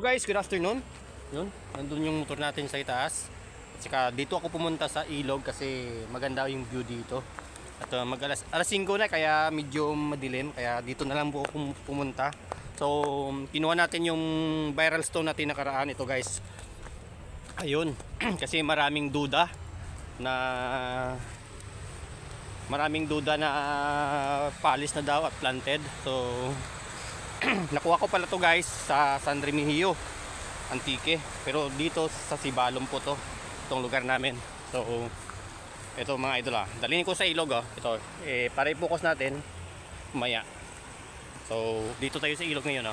Guys, good afternoon. Yun, nandun yung motor natin sa itaas. At saka dito ako pumunta sa ilog kasi maganda yung view dito. At alas 5 na kaya medyo madilim, kaya dito na lang po ako pumunta. So, kinuha natin yung viral stone natin nakaraan ito, guys. Ayun, kasi maraming duda na palis na daw at planted. So, nakuha ko pala to guys sa San Remigio Antique, pero dito sa Sibalom po itong lugar namin. So ito mga idol, dalhin ko sa ilog ito para i-focus natin maya. So dito tayo sa ilog ngayon.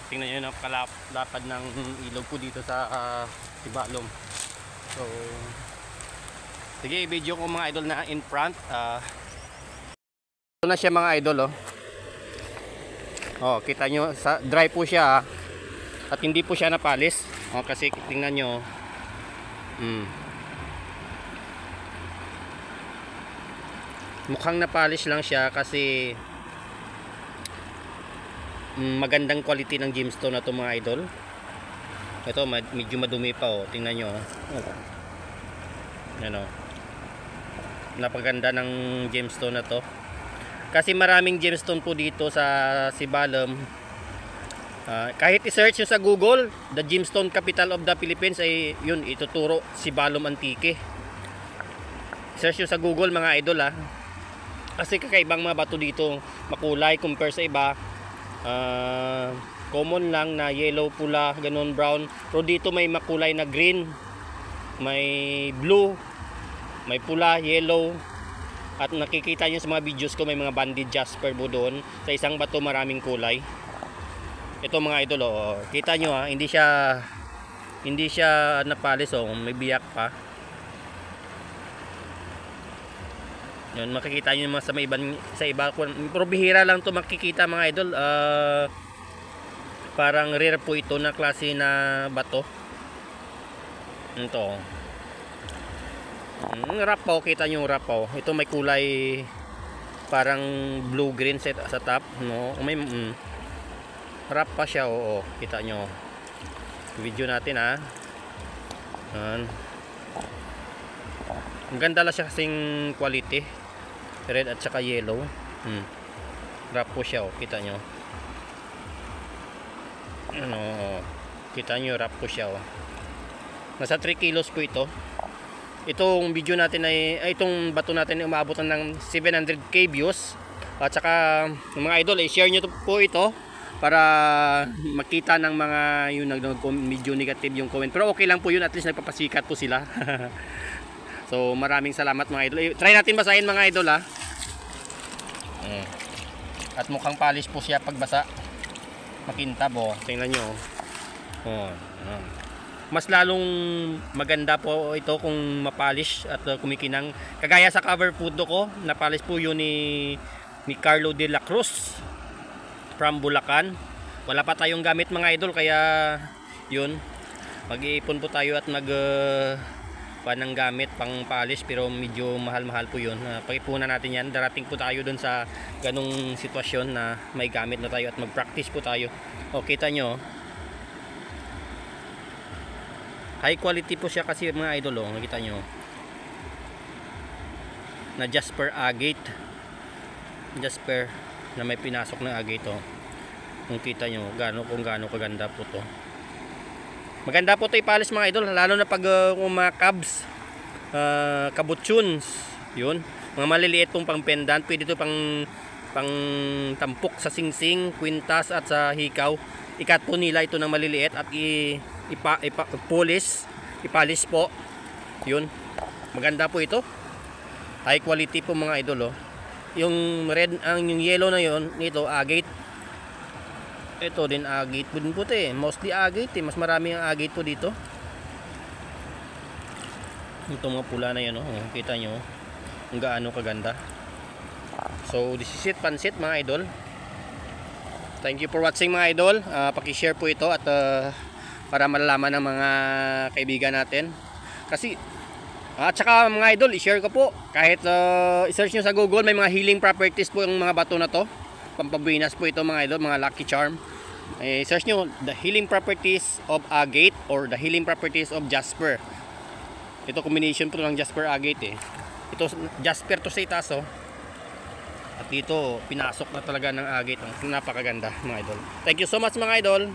Tingnan nyo, napakalapad ng ilog po dito sa Sibalom. So sige, i-video ko mga idol na in front. Ito na siya mga idol. Kita nyo, dry po siya at hindi po siya napalis. Kasi tingnan nyo. Mukhang napalis lang siya kasi magandang quality ng gemstone na to mga idol. Ito medyo madumi pa tingnan nyo. Ano, napaganda ng gemstone na to. Kasi maraming gemstone po dito sa Sibalom. Kahit i-search nyo sa Google, the gemstone capital of the Philippines, ay yun, ituturo Sibalom Antique. Search nyo sa Google mga idol Kasi kakaibang mga bato dito, makulay compare sa iba. Common lang na yellow, pula, ganun, brown. Pero dito may makulay na green, may blue, may pula, yellow. At nakikita nyo sa mga videos ko, may mga banded jasper po doon. Sa isang bato maraming kulay. Ito mga idol, kita nyo hindi siya napalis, may biyak pa. Yun, makikita nyo sa iba. Pero bihira lang to makikita mga idol. Parang rare po ito na klase na bato. Ito. Rapaw, kita nyo rapaw. Ito may kulay parang blue green sa top, no? May rap pa siya, kita nyo. Video natin ang ganda lang siya kasing quality, red at saka yellow. Rap po siya, kita nyo. Kita nyo, rap po siya. Nasa 3 kilos po ito. Itong video natin itong bato natin ay umabot ng 700k views. At saka mga idol, share nyo po ito para makita ng mga yung medyo negative yung comment. Pero okay lang po yun, at least nagpapasikat po sila. So maraming salamat mga idol. Try natin basahin mga idol At mukhang polish po siya pagbasa. Makintab tingnan nyo. Mas lalong maganda po ito kung mapolish at kumikinang. Kagaya sa cover photo ko, napolish po yun ni Carlo de la Cruz from Bulacan. Wala pa tayong gamit mga idol, kaya yun, mag-iipon po tayo at ng gamit pang polish, pero medyo mahal-mahal po yun. Pag-ipunan natin yan, darating po tayo dun sa ganong sitwasyon na may gamit na tayo at mag-practice po tayo. Kita nyo, high quality po siya kasi mga idol, nakita nyo na jasper agate, jasper na may pinasok na agate kung kita nyo kung gaano kaganda po to. Maganda po to ipalis mga idol, lalo na pag mga cabs, kabutyuns, yun, mga maliliit pong pang pendant, pwede to pang tampok sa singsing, kwintas at sa hikaw. Ikat po nila ito ng maliliit at ipalis po. Yun, maganda po ito, high quality po mga idol. Yung red, yung yellow na yun, nito agate. Ito din agate din po mostly agate mas marami ang agate po dito. Ito mga pula na yan, kita nyo kung gaano kaganda. So this is it, pansit mga idol. Thank you for watching mga idol. Paki-share po ito at para malalaman ng mga kaibigan natin. Kasi at saka mga idol, i-share ko po. Kahit i-search nyo sa Google, may mga healing properties po yung mga bato na to. Pampabuenas po ito mga idol, mga lucky charm. Search nyo the healing properties of agate or the healing properties of jasper. Ito combination po ng jasper agate Ito jasper to sa itaas At dito pinasok na talaga ng agate. Napakaganda mga idol. Thank you so much mga idol.